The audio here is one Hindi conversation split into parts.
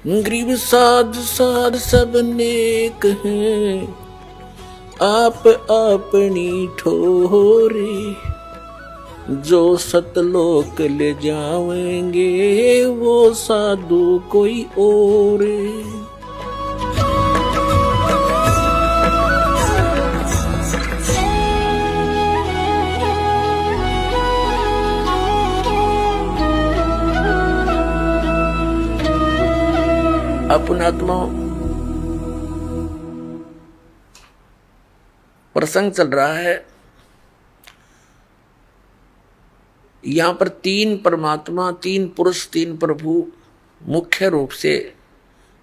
ग्रीव साध साध सब नेक हैं, आप अपनी ठोरे। जो सतलोक ले जाएंगे वो साधु कोई और। अपनात्मा प्रसंग चल रहा है। यहां पर तीन परमात्मा, तीन पुरुष, तीन प्रभु मुख्य रूप से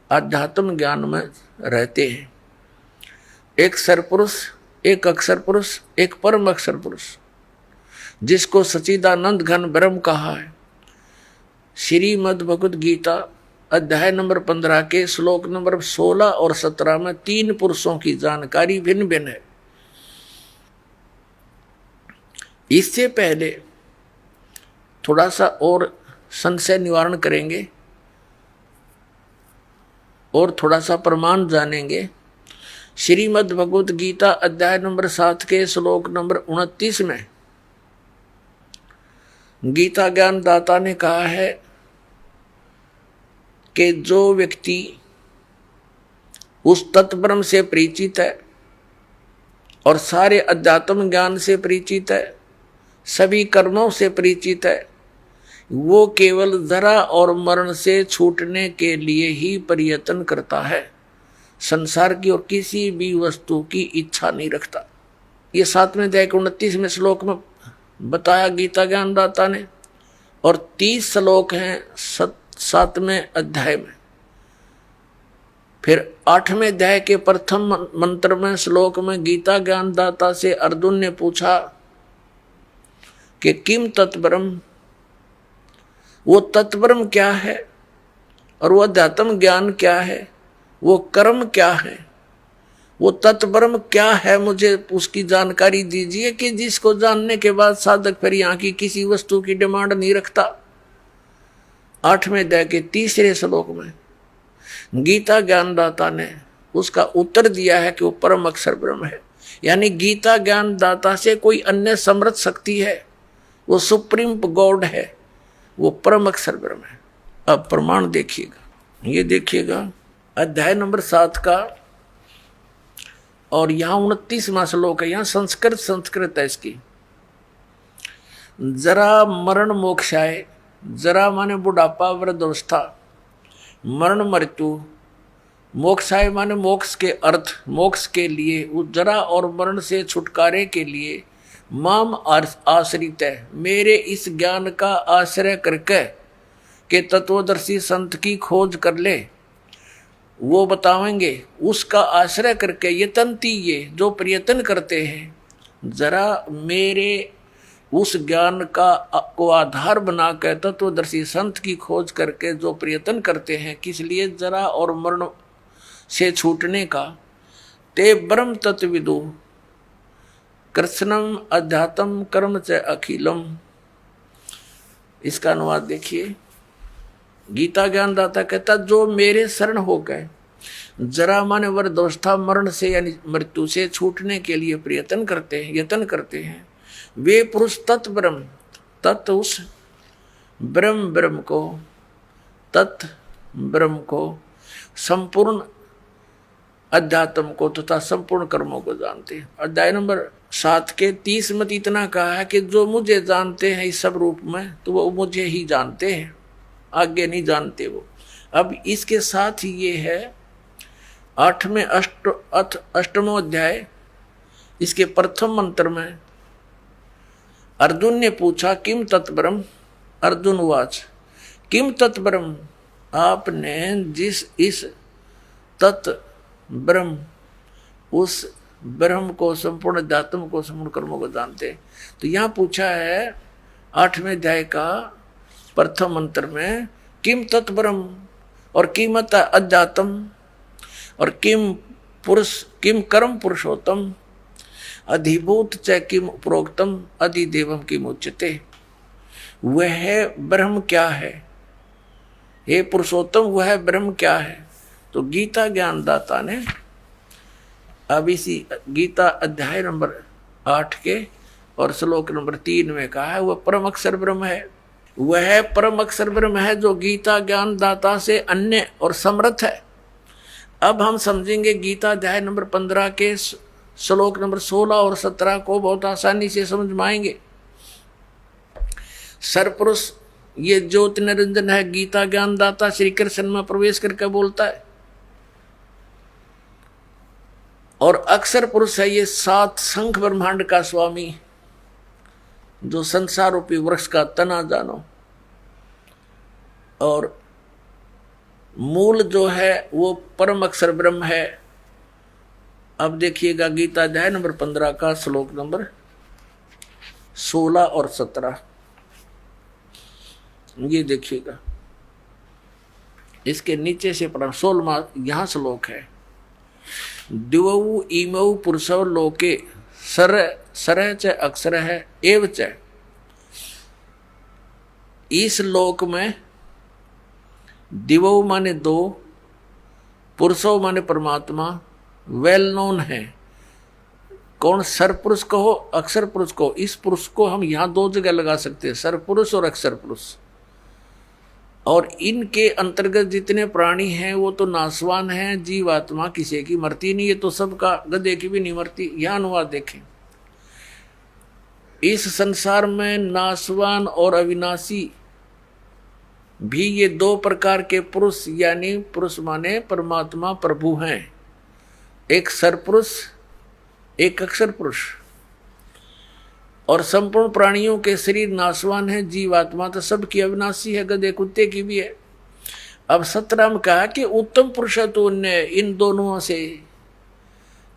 आध्यात्म ज्ञान में रहते हैं। एक सरपुरुष, एक अक्षर पुरुष, एक परम अक्षर पुरुष, जिसको सच्चिदानंद घन ब्रह्म कहा है। श्रीमद् भगवद गीता अध्याय नंबर 15 के श्लोक नंबर 16 और 17 में तीन पुरुषों की जानकारी भिन्न भिन्न है। इससे पहले थोड़ा सा और संशय निवारण करेंगे और थोड़ा सा प्रमाण जानेंगे। श्रीमद् भगवद गीता अध्याय नंबर 7 के श्लोक नंबर 29 में गीता ज्ञान दाता ने कहा है कि जो व्यक्ति उस तत्ब्रह्म से परिचित है और सारे अध्यात्म ज्ञान से परिचित है, सभी कर्मों से परिचित है, वो केवल जरा और मरण से छूटने के लिए ही प्रयत्न करता है, संसार की और किसी भी वस्तु की इच्छा नहीं रखता। ये 7वें अध्याय के 29वें श्लोक में बताया गीता ज्ञानदाता ने। और 30 श्लोक हैं 7वें अध्याय में। फिर 8वें अध्याय के प्रथम मंत्र में श्लोक में गीता ज्ञानदाता से अर्जुन ने पूछा कि किम तत्ब्रह्म, वो तत्ब्रह्म क्या है और वो अध्यात्म ज्ञान क्या है, वो कर्म क्या है, वो तत्ब्रह्म क्या है, मुझे उसकी जानकारी दीजिए कि जिसको जानने के बाद साधक फिर यहाँ की किसी वस्तु की डिमांड नहीं रखता। 8वें अध्याय के 3 श्लोक में गीता ज्ञानदाता ने उसका उत्तर दिया है कि वो परम अक्षर ब्रह्म है। यानी गीता ज्ञानदाता से कोई अन्य समर्थ शक्ति है, वो सुप्रीम गॉड है, वो परम अक्षर ब्रह्म है। अब प्रमाण देखिएगा, ये देखिएगा अध्याय नंबर 7 का और यहाँ 29वां श्लोक है। यहाँ संस्कृत है इसकी। जरा मरण मोक्षाय, जरा माने बुढ़ापा वृद्धावस्था, मरण मृत्यु, मोक्षाय माने मोक्ष के अर्थ, मोक्ष के लिए, उस जरा और मरण से छुटकारे के लिए माम आश्रित है, मेरे इस ज्ञान का आश्रय करके के तत्वदर्शी संत की खोज कर ले, वो बतावेंगे। उसका आश्रय करके यतनती, ये जो प्रयत्न करते हैं, जरा मेरे उस ज्ञान को आधार बनाकर तत्वदर्शी संत की खोज करके जो प्रयत्न करते हैं, किस लिए, जरा और मरण से छूटने का, ते ब्रह्म तत्विदु कृष्णम अध्यात्म कर्म च अखिलम। इसका अनुवाद देखिए। गीता ज्ञानदाता कहता जो मेरे शरण हो गए, जरा माने वृद्धावस्था, मरण से यानी मृत्यु से छूटने के लिए प्रयत्न करते हैं, यत्न करते हैं, वे पुरुष तत्ब्रह्म, तत् उस ब्रह्म को, तत् ब्रह्म को, संपूर्ण अध्यात्म को तथा संपूर्ण कर्मों को जानते हैं। अध्याय नंबर 7 के 30 में इतना कहा है कि जो मुझे जानते हैं इस सब रूप में, तो वो मुझे ही जानते हैं, आगे नहीं जानते वो। अब इसके साथ ही ये है 8वें अष्टमो अध्याय, इसके प्रथम मंत्र में अर्जुन ने पूछा किम तत्ब्रह्म, अर्जुन वाच किम तत्ब्रह्म, आपने जिस इस तत् ब्रह्म, उस ब्रह्म को, संपूर्ण अध्यात्म को, संपूर्ण कर्मों को जानते। तो यहाँ पूछा है 8वें अध्याय का प्रथम मंत्र में किम तत्ब्रह्म और किमत अध्यात्म और किम पुरुष, किम कर्म पुरुषोत्तम, अधिभूत च किम प्रोक्तम अधिदेवम किम उच्यते। वह ब्रह्म क्या है हे पुरुषोत्तम वह ब्रह्म क्या है? तो गीता ज्ञानदाता ने अब इसी गीता अध्याय नंबर 8 के और श्लोक नंबर 3 में कहा है वह परम अक्षर ब्रह्म है। वह परम अक्षर ब्रह्म है जो गीता ज्ञानदाता से अन्य और समर्थ है। अब हम समझेंगे गीता अध्याय नंबर 15 के श्लोक नंबर 16 और 17 को बहुत आसानी से समझ में आएंगे। सरपुरुष ये ज्योति निरंजन है, गीता ज्ञानदाता श्री कृष्ण में प्रवेश करके बोलता है। और अक्षर पुरुष है ये 7 शंख ब्रह्मांड का स्वामी, जो संसार रूपी वृक्ष का तना जानो। और मूल जो है वो परम अक्षर ब्रह्म है। अब देखिएगा गीता अध्याय नंबर 15 का श्लोक नंबर 16 और 17, ये देखिएगा। इसके नीचे से पढ़ा 16वां यहां श्लोक है। द्विवौ इमौ पुरुषौ लोके सर च अक्षर है एव च। इस लोक में दिवौ माने 2, पुरुषों माने परमात्मा वेल नोन है। कौन? सरपुरुष कहो अक्षर पुरुष कहो। इस पुरुष को हम यहां 2 जगह लगा सकते हैं, सरपुरुष और अक्षर पुरुष। और इनके अंतर्गत जितने प्राणी हैं वो तो नासवान हैं, जीवात्मा किसी की मरती नहीं है, तो सबका गधे की भी नहीं मरती। यह अनुवाद देखें। इस संसार में नासवान और अविनाशी भी ये 2 प्रकार के पुरुष, यानी पुरुष माने परमात्मा प्रभु हैं। एक सरपुरुष, एक अक्षर पुरुष। और संपूर्ण प्राणियों के शरीर नासवान है, जीवात्मा तो सबकी अविनाशी है, गधे कुत्ते की भी है। अब 17 में कहा कि उत्तम पुरुष है तो इन दोनों से,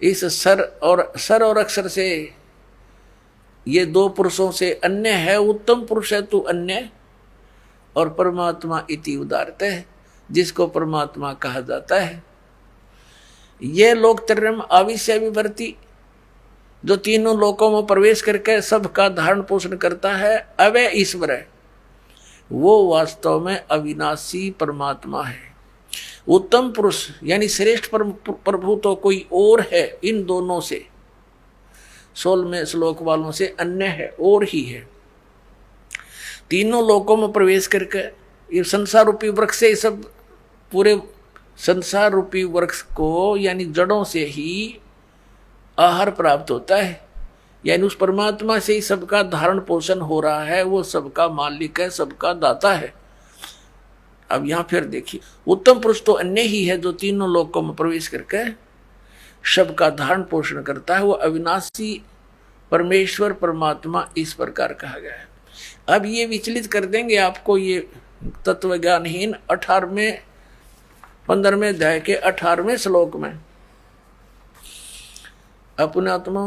इस सर और अक्षर से, ये 2 पुरुषों से अन्य है। उत्तम पुरुष है तो अन्य। और परमात्मा इति उदारत है, जिसको परमात्मा कहा जाता है। ये लोकत्रयम् आविश्य विभर्ति, जो तीनों लोकों में प्रवेश करके सबका धारण पोषण करता है, अवय ईश्वर है, वो वास्तव में अविनाशी परमात्मा है। उत्तम पुरुष यानी श्रेष्ठ प्रभु तो कोई और है इन दोनों से, 16वें श्लोक वालों से अन्य है, और ही है। तीनों लोकों में प्रवेश करके ये संसार रूपी वृक्ष से, सब पूरे संसार रूपी वृक्ष को यानी जड़ों से ही आहार प्राप्त होता है, यानी उस परमात्मा से ही सबका धारण पोषण हो रहा है। वो सबका मालिक है, सबका दाता है। अब यहां फिर देखिए, उत्तम पुरुष तो अन्य ही है जो तीनों लोकों में प्रवेश करके सबका धारण पोषण करता है। वो अविनाशी परमेश्वर परमात्मा इस प्रकार कहा गया है। अब ये विचलित कर देंगे आपको ये तत्वज्ञानहीन 15वें अध्याय के 18वें श्लोक में। अपने आत्मा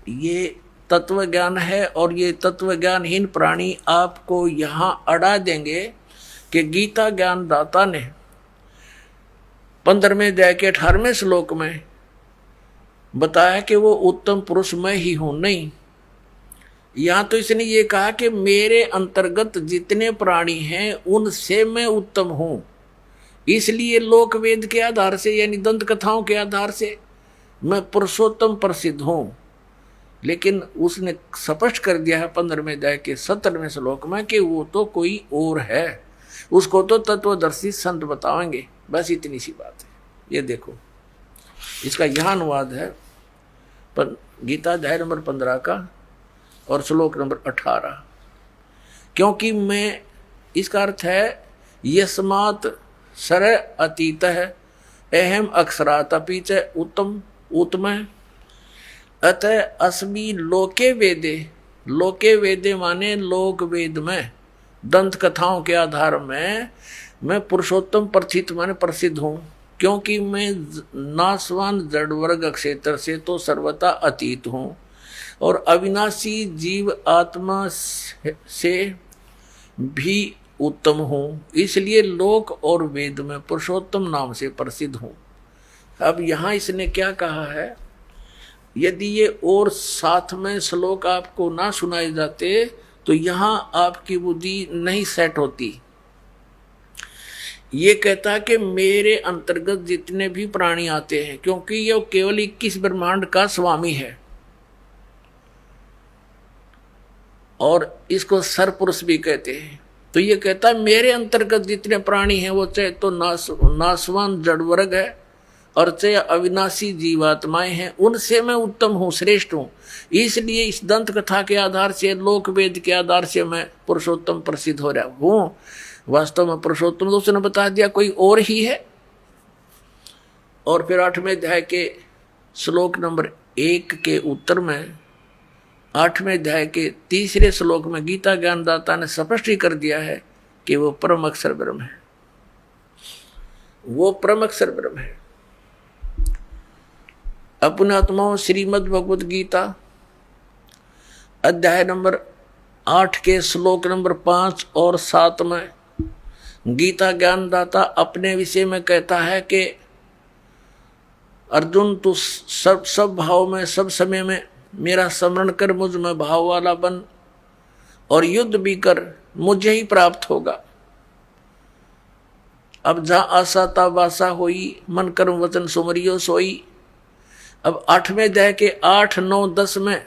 ये तत्व ज्ञान है, और ये तत्व ज्ञानहीन प्राणी आपको यहां अड़ा देंगे कि गीता ज्ञान दाता ने 15वें अध्याय के 18वें श्लोक में बताया कि वो उत्तम पुरुष मैं ही हूं। नहीं, यहां तो इसने ये कहा कि मेरे अंतर्गत जितने प्राणी हैं उनसे मैं उत्तम हूं। इसलिए लोक वेद के आधार से यानी दंत कथाओं के आधार से मैं पुरुषोत्तम प्रसिद्ध हूं। लेकिन उसने स्पष्ट कर दिया है 15वें अध्याय के 17वें श्लोक में कि वो तो कोई और है, उसको तो तत्वदर्शी संत बताएंगे। बस इतनी सी बात है। ये देखो, इसका यह अनुवाद है गीता अध्याय नंबर 15 का और श्लोक नंबर 18। क्योंकि मैं, इसका अर्थ है यस्मात् सर अतीत है अहम अक्षरात् अपि च उत्तम उत्तम, अतः अस्मि लोके वेदे। लोके वेदे माने लोक वेद में दंत कथाओं के आधार में मैं पुरुषोत्तम प्रथित माने प्रसिद्ध हूँ। क्योंकि मैं नासवान जड़ वर्ग क्षेत्र से तो सर्वथा अतीत हूँ और अविनाशी जीव आत्मा से भी उत्तम हूँ, इसलिए लोक और वेद में पुरुषोत्तम नाम से प्रसिद्ध हूँ। अब यहाँ इसने क्या कहा है, यदि ये और साथ में श्लोक आपको ना सुनाए जाते तो यहाँ आपकी बुद्धि नहीं सेट होती। ये कहता है कि मेरे अंतर्गत जितने भी प्राणी आते हैं, क्योंकि ये केवल 21 ब्रह्मांड का स्वामी है और इसको सरपुरुष भी कहते हैं। तो ये कहता है मेरे अंतर्गत जितने प्राणी हैं वो चाहे तो नासवान जड़ वर्ग है और चाहे अविनाशी जीवात्माएं हैं, उनसे मैं उत्तम हूँ, श्रेष्ठ हूँ। इसलिए इस दंत कथा के आधार से, लोक वेद के आधार से मैं पुरुषोत्तम प्रसिद्ध हो रहा हूँ। वास्तव में पुरुषोत्तम तो उसने बता दिया कोई और ही है। और फिर 8वें अध्याय के श्लोक नंबर 1 के उत्तर में, 8वें अध्याय के 3 श्लोक में गीता ज्ञानदाता ने स्पष्ट ही कर दिया है कि वो परम अक्षर ब्रह्म है, वो परम अक्षर ब्रह्म है। अपने आत्माओं श्रीमद् भगवद गीता अध्याय नंबर 8 के श्लोक नंबर 5 और 7 में गीता ज्ञानदाता अपने विषय में कहता है कि अर्जुन तू सब भाव में, सब समय में मेरा स्मरण कर, मुझ में भाव वाला बन और युद्ध भी कर, मुझे ही प्राप्त होगा। अब जहां आशा तब आशा होई, मन कर्म वचन सुमरियो सोई। अब 8वें अध्याय के 8, 9, 10 में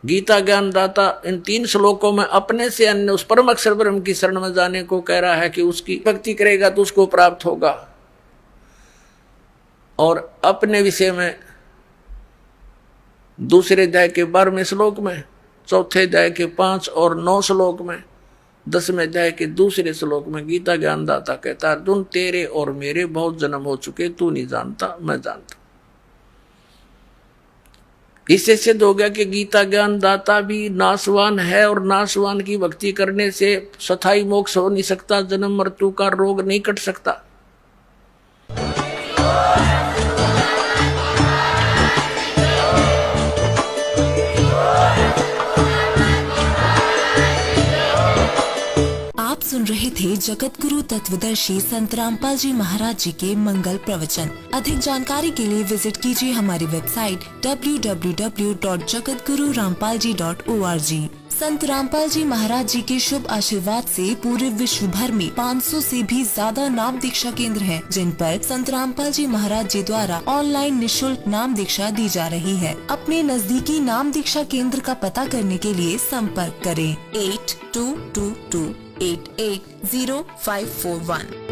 गीता ज्ञानदाता इन 3 श्लोकों में अपने से अन्य उस परम अक्षर ब्रह्म की शरण में जाने को कह रहा है कि उसकी भक्ति करेगा तो उसको प्राप्त होगा। और अपने विषय में दूसरे अध्याय के 12वें श्लोक में, चौथे अध्याय के 5 और 9 श्लोक में, 10वें अध्याय के दूसरे श्लोक में गीता ज्ञानदाता कहता है अर्जुन तेरे और मेरे बहुत जन्म हो चुके, तू नहीं जानता, मैं जानता। इससे सिद्ध हो गया कि गीता ज्ञानदाता भी नाशवान है और नाशवान की भक्ति करने से स्थायी मोक्ष हो नहीं सकता, जन्म मृत्यु का रोग नहीं कट सकता। आप सुन रहे थे जगत गुरु तत्वदर्शी संत रामपाल जी महाराज जी के मंगल प्रवचन। अधिक जानकारी के लिए विजिट कीजिए हमारी वेबसाइट www.jagatgururampalji.org। संत रामपाल जी महाराज जी के शुभ आशीर्वाद से पूरे विश्व भर में 500 से भी ज्यादा नाम दीक्षा केंद्र हैं, जिन पर संत रामपाल जी महाराज जी द्वारा ऑनलाइन निशुल्क नाम दीक्षा दी जा रही है। अपने नजदीकी नाम दीक्षा केंद्र का पता करने के लिए संपर्क करें 8222880541।